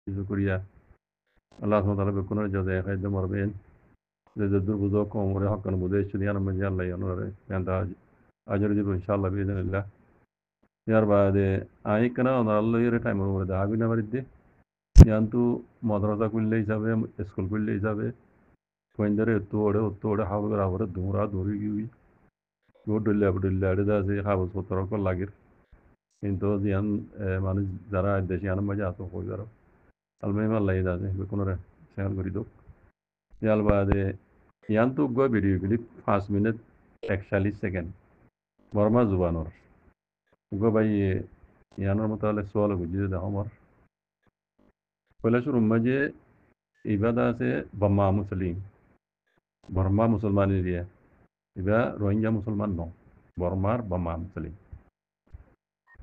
কিছু করিয়া আল্লাহ সুবহানাহু ওয়া তাআলা বেকুনের জজায়ে খাইতে মরবেন যে দুর্বুজো কমরে হক্কান বুঝে শুনিয়ান মজি আল্লাহ ইয়ানুরে ইয়ান্তা আজর দিব ইনশাআল্লাহ বিইذنিল্লাহ ইয়ার বাদে আই কেন আল্লাহ এর টাইম ওরে দা আবিনা বারিদে yantu madrasa kulle hisabe school kulle hisabe koindere toore habara habara dura duri gi go dulle abdulle ada se habus potro ko lagir কিন্তু জিয়ান মানুষ যারা দেশে আনার মাঝে আতো হয়ে যারা আলমাই মাল্লাই দাদে কোনো সেখান করি দো ইয়াল বাদে ইয়ান তো গো ভিডিও গুলি 5 মিনিট 41 সেকেন্ড বর্মা জুবানোর গো ভাই ইয়ানোর মতো হলে সোয়াল বুঝিয়ে দাও আমার পয়লা শুরু মাঝে ইবাদা আছে বাম্মা মুসলিম বর্মা মুসলমান এরিয়া ইবা রোহিঙ্গা মুসলমান ন বর্মার বাম্মা মুসলিম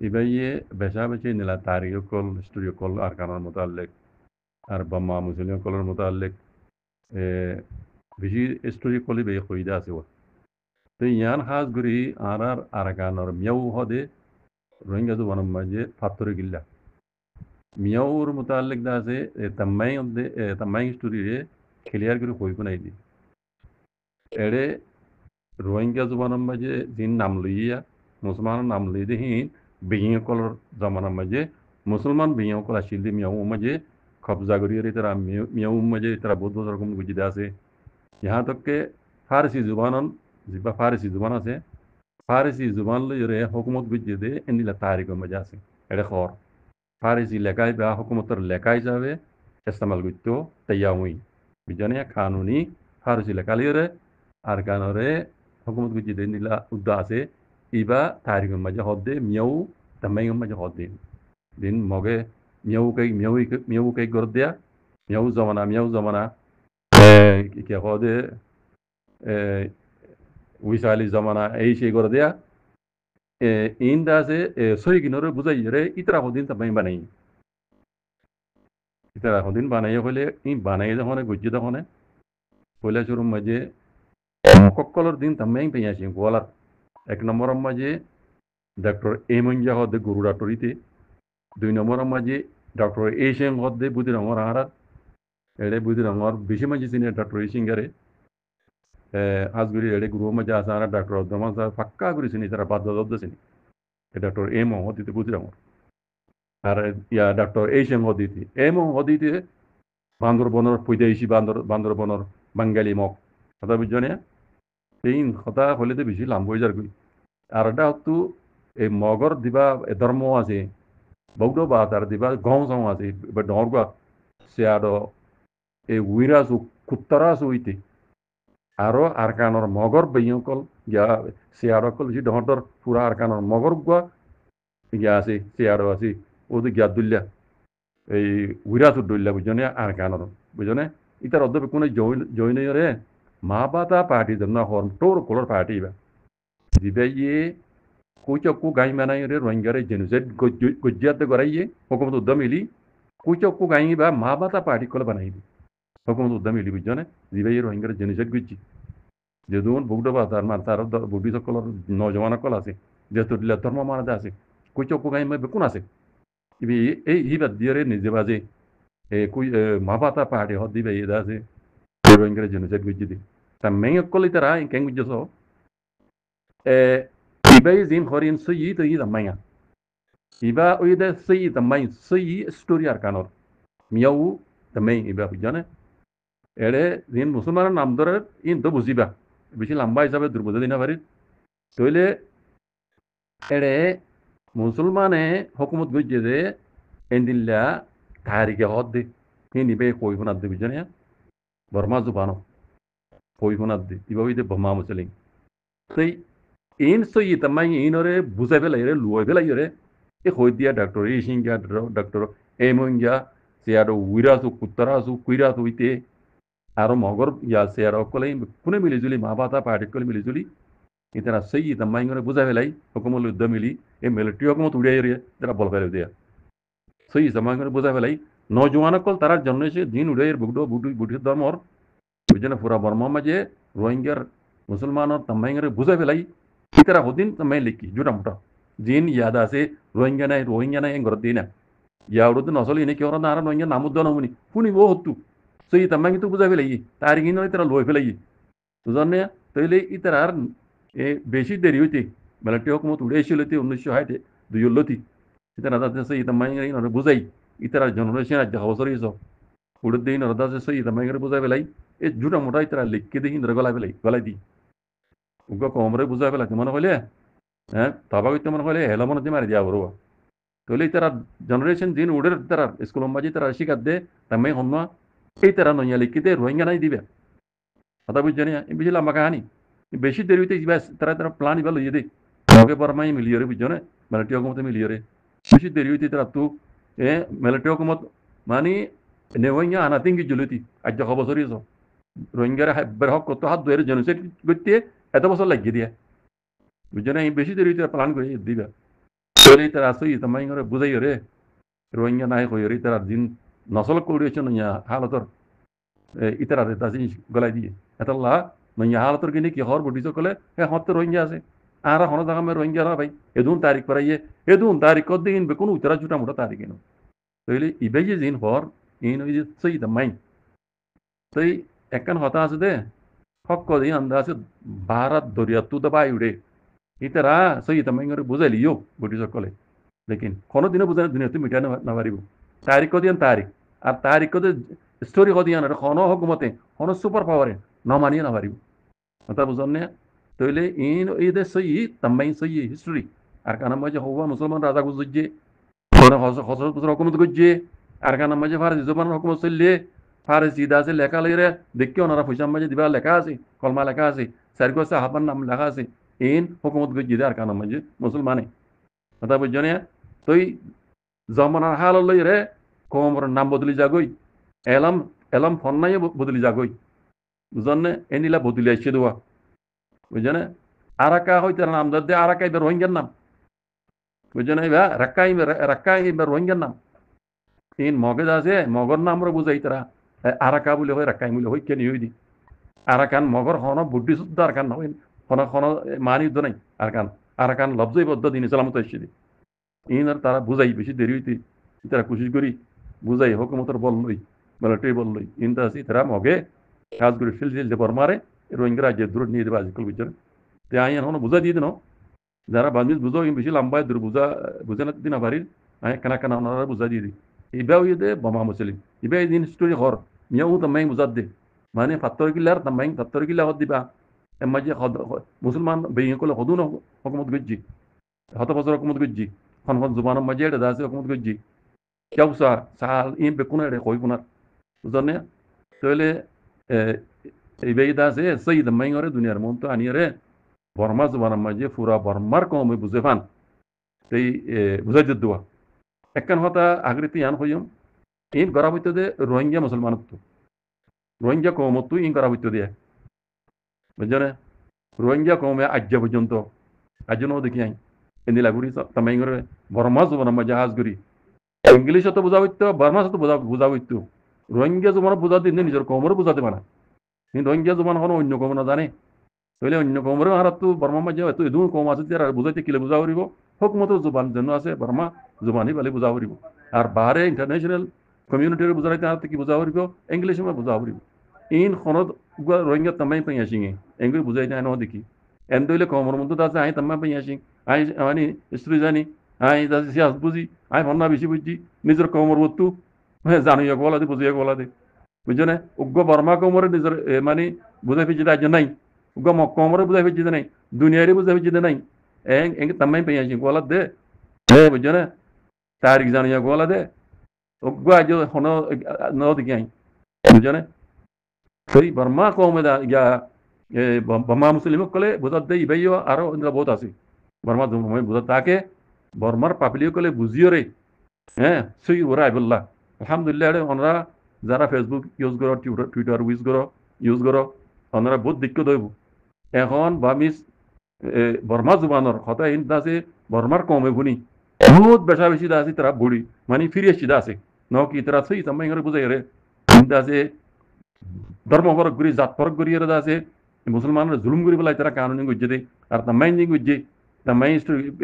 ইবা ইয়ে বেশা বেশি নিলা তারিখ কল স্টুডিও কল আর কানার মোতালেক আর বাম্মা মুসলিম কলের মোতালেক বেশি স্টোরি কলি বে কইদা আছে ও তো ইয়ান হাজ গুরি আর আরাকানর মিয়াও হদে রোহিঙ্গা জুবানের মাঝে ফাত্তরে গিল্লা মিয়াওর মোতালেক দা আছে তাম্মাই স্টোরি রে ক্লিয়ার করে কই কোনাই দি এড়ে রোহিঙ্গা জুবানের মাঝে দিন নাম লইয়া মুসলমানের নাম লই দেহিন বিহিং কলর জমানার মাঝে মুসলমান বিহিং কল আসিল দি মিয়াও মাঝে কবজা করিয়ে তারা মিয়াও মাঝে তারা বহুত বহুত রকম বুঝিতে আছে यहाँ तक के फारसी जुबानन जिबा फारसी जुबान আছে ফারসি জুবান লইরে হুকুমত বুঝিয়ে দে এনিলা তারিখ মজা আছে এটা খর ফারসি লেখাই বা হুকুমতের লেখাই যাবে ইস্তেমাল করতে তৈয়ামুই বিজানিয়া কানুনি ফারসি লেখা লইরে আর কানরে হুকুমত বুঝিয়ে দে নিলা উদ্দা আছে ইবা তারিখ মজা হদে মিয়াও তামাই মজা হদে দিন মগে মিয়াও কে গর দিয়া মিয়াও জমানা কি হদে উইসালি জমানা এই সেই করে দেয়া ইন্দা আছে সই কিনরে বুঝাই রে ইতরা হদিন তামাই বানাই ইতরা হদিন বানাই হলে ই বানাই যখন গুজি তখন পয়লা শুরুর মাঝে মকক্কলর দিন তামাই পেয়াছি গোয়ালার 1 নম্বরের মাঝে ডক্টর এমঞ্জা হদে গুরু ডাক্টরিতে 2 নম্বরের মাঝে ডক্টর এশিয়ান হদে বুদ্ধি রঙর আহার এড়ে বুদ্ধি রঙর বেশি মাঝে সিনিয়র ডক্টর এশিয়ারে আজগুড়ি এড়ে গুরু মাঝে আসারা ডক্টর অদ্দমান সাহেব ফাক্কা করে চিনি তারা বাধ্য দদ্দ চিনি ডক্টর এম হদিতে বুঝি রঙর আর ইয়া ডক্টর এশিয়ান হদিতে এম হদিতে বান্দরবনের পৈদাইশি বান্দরবনের বাঙ্গালি মক কথা বুঝছো এই কথা হলে তো বেশি লাম্ব হয়ে যার আর এটা হতো এই মগর দিবা ধর্ম আছে বৌদ্ধ বা তার দিবা গং সং আছে বা ডর গা সে আর এই উইরাজু কুত্তরাজু হইতে আরো আরকানর মগর বেয়কল গিয়া সে আর কল যে ডহর পুরা আরকানর মগর গুয়া গিয়া আছে সে আর আছে ওদের গিয়া দুল্লা এই উইরাজু দুল্লা বুঝনে আরকানর বুঝনে ইতার অর্ধ কোনো জৈনরে মা বাতা পার্টি জন্য হর টোর কলর পার্টি বা দিবে ইয়ে কুচকু গাই মানাই রে রোহিঙ্গারে জেনুসাইড গজ্জিয়াতে গড়াইয়ে হুকুমত উদ্যম ইলি কুচকু গাই বা মা বাতা পার্টি কল বানাইলি হুকুমত উদ্যম ইলি বুঝনে দিবে ইয়ে রোহিঙ্গারে জেনুসাইড গজ্জি যেদুন বুগডো বা তার মান তার বুদ্ধি সকল নজওয়ান কল আছে যেহেতু দিলে ধর্ম মানাতে আছে কুচকু গাই মা বেকুন আছে ইবি এই হিবাদ দিয়ে নিজে বাজে কুই মা বাতা পার্টি হদ দিবে ইয়ে আছে রোহিঙ্গারে জেনুসাইড গজ্জি দি তা মেয়ে কলি তারা কেন গুজ্জস ibai zin horin suyi to yi zamanya iba uida suyi tamai suyi story ar kanor miau tamai iba bujane ere zin musulman নাম ধরে ইন তো বুঝিবা বেশি লম্বা হিসাবে দুর্বোধ দিনা পারি তইলে এরে মুসলমানে হুকুমত গজ্জে যে এন্দিল্লা তারিখে হদ দে নিবে কই ফোনাত দে বুঝনে বর্মা জুবানো কই ফোনাত দে ইবা উইদে বমা মুসলিম সেই in so yi tamai inore buza bela ire luo bela ire e hoidia doctor ishinga doctor emonga siaro wirasu kuttarasu kuirasu ite aro mogor ya siaro kolai kune milijuli mabata party kole milijuli itara sei tamai ngore buza belai hukumul damili e military hukumut udia ire tara bol fele dia sei tamai ngore buza belai নজওয়ানা কল তারার জন্য এসে দিন উড়াইয়ের বুগডো বুটি ধর্মর বুঝনে পুরা বর্মা মাঝে রোহিঙ্গার মুসলমানর তামাইঙ্গরে বুঝা ফেলাই ইতারা হদিন তামাই লিখি জুটা মুটা জিন ইয়াদ আছে রোহিঙ্গা নাই ঘর দিই না yawrudu nosol ini kyora nara no nya namu dono muni puni wo hotu so yi tamang itu buza felai tari no itara loy felai to zanne tele itarar e beshi deri hoti malati hukumat udeshilati 1960 du yolloti itara da sai tamang no buzai itara generation ajja hawsari so udde no da sai tamang buza felai e juta mota itara likke de hin gola felai gola di ugo komre buza felai mano hole tabago ite mano hole hela mano di mari dia boro tole itara generation din uder itara school maji itara shikadde tamay honno itara no nyali kite rohingya nai dibe ata bujjani bijila makani beshi derite bas tara plan ibalo yede oge barmai miliyore bujjone malati hukumat miliyore beshi derite itara tu malati hukumat mani newonya anatingi juluti ajja khobosori so rohingya berhak to had doere genocide gotte eta bosol lagge dia bujjane beshi derite plan করে দিবে tole itara asoi tamay ngore budai yore rohingya nai ko yore itara din nasol coordination nya halator itara reta sin golai die etalla nya halator gini ki hor bodi so kole hot rohingya ase ara hono daga me rohingya na bhai edun tarik paraiye edun tarik ko din be kunu utara chuta muta tarik ino tole ibeje din for ino is sei tamay tei ekkan hota ase de hokko din andase bharat doriyatu da bai ude itara sei tamay ngore buzali yo bodi so kole लेकिन कोनो दिन बुझाने दुनिया तो मिटाने ना वारिबो तारीख को दियन तारीख আর तारीख को स्टोरी को दियन कोनो हुकुमते कोनो सुपर पावर ना मानिए ना वारिबो मतलब बुझने तोले इन इदे सही तम्बाइन सही हिस्ट्री আর কানা মাঝে হওয়া মুসলমান রাজা গুজে কোনো হজরত পুত্র হুকুমত গুজে আর কানা মাঝে ফারসি জবান হুকুমত চললে ফারসি দাসে লেখা লইরে দেখি ওনারা পয়সা মাঝে দিবা লেখা আছে কলমা লেখা আছে সারগো সাহাবার নাম লেখা আছে ইন হুকুমত গুজে আর কানা মাঝে মুসলমানে কথা বুঝজনে তুই জমানার হাল লই রে কোমর নাম বদলি যাগই এলাম এলাম ফোন নাই বদলি যাগই বুঝনে এনিলা বদলি আসছে দেওয়া বুঝনে আরাকা হইতে নাম দে আরাকা ইবে রোহিঙ্গার নাম বুঝনে বা রাক্কাই ইবে রোহিঙ্গার নাম তিন মগজ আছে মগর নাম রে বুঝাই তারা আরাকা বলে হয় রাক্কাই বলে হয় কেনি হই দি আরাকান মগর হন বুদ্ধি শুদ্ধ আরাকান নয় হন হন মানি দ নাই আরাকান লফজই বদ্ধ দিন ইসলামত আসছে দি ইনার তারা বুঝাই বেশি দেরি হইতে তারা কোশিশ করি বুঝাই হুকুমতর বল লই মিলিটারি বল লই ইনতা আছে তারা মগে কাজ করে ফিল যে বর্মারে রোহিঙ্গা রাজ্যে দূর নিয়ে দেবে আজকাল বুঝছেন তো আইন হন বুঝা দিয়ে দিন যারা বাংলাদেশ বুঝো বেশি লম্বায় দূর বুঝে না দিন বাড়ির আয় কানা কানা ওনারা বুঝা দিয়ে দিই ইবাও ইয়ে বমা মুসলিম ইবা এই দিন স্টোরি হর মিয়াও তামাই বুঝা দে মানে ফাত্তর কিলার তামাই ফাত্তর কিলা হদ দিবা এমাজে মুসলমান বেইন কলে হদুন হুকুমত গজ্জি হত বছর হুকুমত গজ্জি খন জুবান মাঝে এটা দাসে হুকুমত গজ্জি কেউসার সাল ইন বেকুনা এটা কই কুনার বুঝনে তাহলে এই দাসে সঈদ মাইngore দুনিয়ার মন তো আনিয়ারে বর্মা জুবান মাঝে পুরা বর্মার কম বুঝে পান এই বুঝাই দোয়া একখান হতা আগরিতি ইয়ান হইম ইন গরা হইতে দে রোহিঙ্গা মুসলমানত রোহিঙ্গা কমত ইন গরা হইতে দে বুঝনে রোহিঙ্গা কমে আজ্জা পর্যন্ত আজনো দেখি আই এনি লাগুরি তামাইngore বর্মা জুবান মাঝে হাজ করি ইংলিশ তো বুঝা হইতো বর্মা তো বুঝা হইতো রোহিঙ্গা জুবান বুঝা দিন নিজের কমর বুঝাতে পারা কিন্তু রোহিঙ্গা জুবান হন অন্য কম না জানে তাহলে অন্য কমর হারাত তো বর্মা মাঝে হয়তো এদু কম আছে যারা বুঝাইতে কিলে বুঝা হরিব হুকুমত জুবান জন্য আছে বর্মা জুবানি বলে বুঝা হরিব আর বাহারে ইন্টারন্যাশনাল কমিউনিটির বুঝাইতে হাতে কি বুঝা হরিব ইংলিশ মে বুঝা হরিব ইন খনদ রোহিঙ্গা তামাই পাই আসিঙে এঙ্গুই বুঝাইতে আনো দেখি এন দইলে কমর মধ্যে আছে আই তামাই পাই আসিং আই মানে স্ত্রী জানি আই দাসি সিয়াস বুঝি আই ভন্না বেশি বুঝছি নিজের কমর বস্তু জানুয়া গলা দে বুঝিয়া গলা দে বুঝছো না উগ্র বর্মা কমরে নিজের মানে বুঝাই ফেজি রাজ্য নাই উগ্র কমরে বুঝাই ফেজি নাই দুনিয়ারে বুঝাই ফেজি নাই এং তামাই পাই আসিং গলা দে বুঝছো না তারিখ জানুয়া গলা দে উগ্র আজ হন ন দেখি আই বুঝছো না সেই বর্মা কমে দা ইয়া বর্মা মুসলিম কলে বুঝাত দে ইবাইও আরো বহুত আছে বর্মা বুঝাত তাকে বর্মার পাবলিক কলে বুঝিও রে হ্যাঁ সেই ওরা আইবুল্লাহ আলহামদুলিল্লাহ ওনারা যারা ফেসবুক ইউজ করো টুইটার ইউজ করো ওনারা বহুত দিক্কত হইব এখন বামিস বর্মা জুবানর কথা ইন আছে বর্মার কমে গুনি বহুত বেশা বেশি আছে তারা বুড়ি মানে ফিরে এসছি আছে ন কি তারা সেই তামাই করে বুঝাই রে আছে ধর্ম ফরক করি জাত ফরক করি আছে মুসলমানের জুলুম করি পেলাই তারা কানুনি গুজে দে আর তামাই গুজে também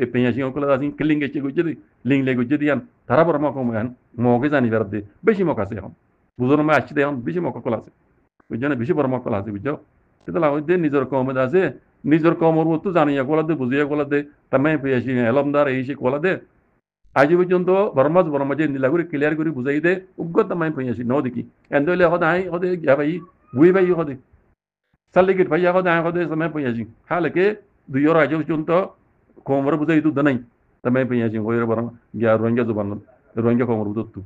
penhasing okula assim killing eche gujedi ling le gujedi yan tara barma ko yan moge jani verde beshi mo kase hon buzono ma achide hon beshi mo kola আছে বুঝছো বেশি বড় মক্কল আছে বুঝছো সেটা ওই নিজের কমে আছে নিজের কমর মতো জানিয়া কোলা দে বুঝিয়া কোলা দে তামাই পেয়েছি এলমদার এই সে কোলা দে আজ পর্যন্ত বরমাজ নিলাগুড়ি ক্লিয়ার করে বুঝাই দে উগ্র তামাই পেয়েছি ন দেখি এন্দলে হদে আই হদে গা ভাই বুই ভাই হদে সালিকিট ভাই হদে আই হদে তামাই পেয়েছি হালকে দুইর আজ পর্যন্ত কমর বুঝাই তো নাই তামাই পেয়েছি ওই বরং গিয়া রোহিঙ্গা জবান রোহিঙ্গা কমর বুঝতো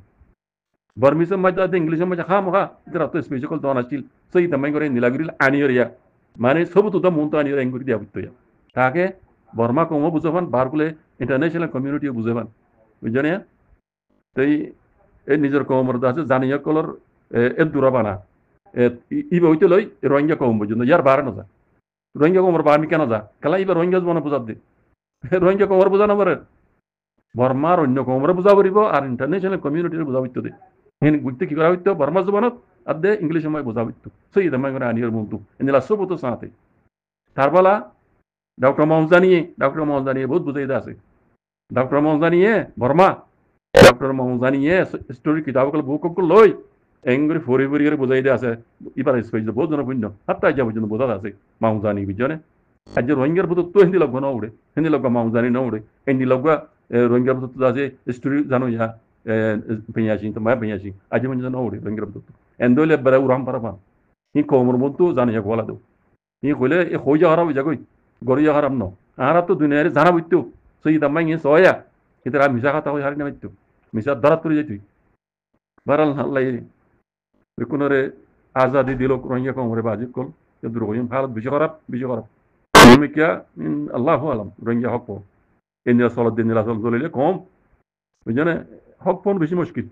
Burmese maj da English maj kham kha idra to special don achil sei tamai gore nilagiri aniyor ya মানে সব তো মন তো আনিyor এঙ্গুরি দিয়া বুঝতো ya তাকে বর্মা কমো বুঝাবান বারকুলে ইন্টারন্যাশনাল কমিউনিটি বুঝাবান বুঝজনে তাই এই নিজের কমর দাসে জানিয়া কলর এ দুরাবানা ইবে হইতে লই রোহিঙ্গা কম বুঝুন ইয়ার বার না যা রোহিঙ্গা কমর বামি কেন যা কালা ইবে রোহিঙ্গা জবনা বুঝাত দে রোহিঙ্গা কমর বুঝানো পারে বর্মার অন্য কমরে বুঝা পারিব আর ইন্টারন্যাশনাল কমিউনিটির বুঝা হইতো দে hen gutte ki garawitto barma zubanot adde english mai bozawitto so ida mai gora anir muntu enila sobuto saate tarbala dr mauzani বহুত বুঝাই আছে ডক্টর মাউজানি বর্মা ডক্টর মাউজানি স্টোরি কিতাব কল বুক কল লই এঙ্গুরি ফরি ফরি করে বুঝাই আছে ইবার স্পেস বহুত জন বুঝনো হাত্তা যা বুঝনো বোঝা আছে মাউজানি বিজনে আজ রোহিঙ্গার বুত তো হিন্দি লগব না উড়ে হিন্দি লগব মাউজানি না উড়ে হিন্দি লগব রোহিঙ্গার বুত আছে স্টোরি জানো ইয়া penyashi to ma penyashi aji mun no uri bengra butu endole bara uram parapa ni komur buntu jani ya gola do ni gole e khoja haram jagoi gori haram no ara to duniyare jana buttu so ida mai soya idara misa kata hoy harin mittu misa darat turi jeti baral hallai bekunore azadi dilo rohingya komure baji kol yadur goyim halat biji kharab আমি কিয়া আল্লাহ আলাম রোহিঙ্গা হক এনিরা সলাদ দিনিরা সল দলিলে কম বুঝনে হক পন বেশি মুশকিল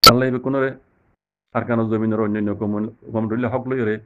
আল্লাহ কোন আর কানো জমিনের অন্যান্য কম হক লইরে